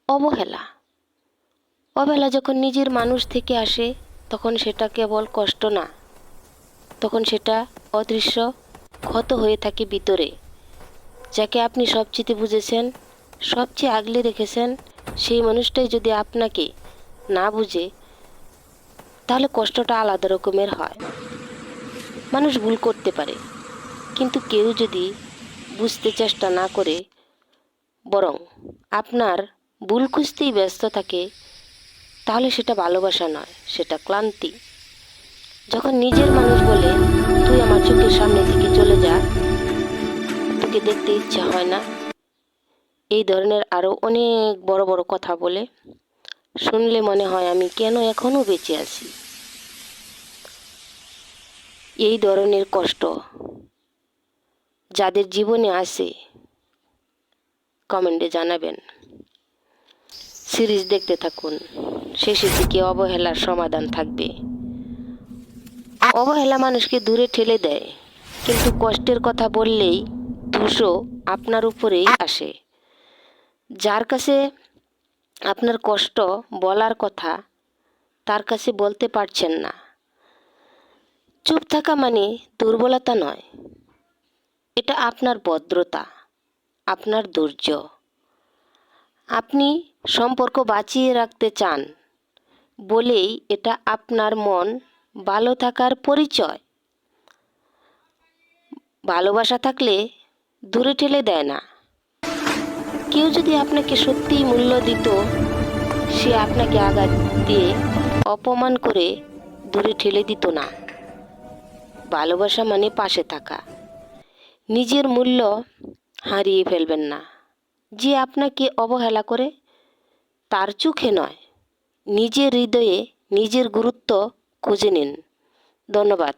অবহেলা। অবহেলা যখন নিজের মানুষ থেকে আসে তখন সেটা কেবল কষ্ট না, তখন সেটা অদৃশ্য ক্ষত হয়ে থাকে ভিতরে। যাকে আপনি সবচেয়ে বুঝেছেন, সবচেয়ে আগলে রেখেছেন, সেই মানুষটাই যদি আপনাকে না বুঝে, তাহলে কষ্টটা আলাদা রকমের হয়। মানুষ ভুল করতে পারে, কিন্তু কেউ যদি বুঝতে চেষ্টা না করে, বরং আপনার ভুল খুঁজতেই ব্যস্ত থাকে, তাহলে সেটা ভালোবাসা নয়, সেটা ক্লান্তি। যখন নিজের মানুষ বলে, তুই আমার চোখের সামনে থেকে চলে যা, তোকে দেখতে ইচ্ছা হয় না, এই ধরনের আরও অনেক বড় বড় কথা বলে, শুনলে মনে হয় আমি কেন এখনও বেঁচে আছি। এই ধরনের কষ্ট যাদের জীবনে আসে, কমেন্টে জানাবেন। সিরিজ দেখতে থাকুন, শেষের দিকে অবহেলার সমাধান থাকবে। অবহেলা মানুষকে দূরে ঠেলে দেয়, কিন্তু কষ্টের কথা বললেই দোষও আপনার উপরেই আসে। যার কাছে আপনার কষ্ট বলার কথা, তার কাছে বলতে পারছেন না। চুপ থাকা মানে দুর্বলতা নয়, এটা আপনার ভদ্রতা, আপনার ধৈর্য। আপনি সম্পর্ক বাঁচিয়ে রাখতে চান বলেই এটা আপনার মন ভালো থাকার পরিচয়। ভালোবাসা থাকলে দূরে ঠেলে দেয় না। কেউ যদি আপনাকে সত্যিই মূল্য দিত, সে আপনাকে আঘাত দিয়ে, অপমান করে দূরে ঠেলে দিত না। ভালোবাসা মানে পাশে থাকা। নিজের মূল্য হারিয়ে ফেলবেন না। যে আপনাকে অবহেলা করে, তার চোখে নয়, নিজের হৃদয়ে নিজের গুরুত্ব খুঁজে নিন। ধন্যবাদ।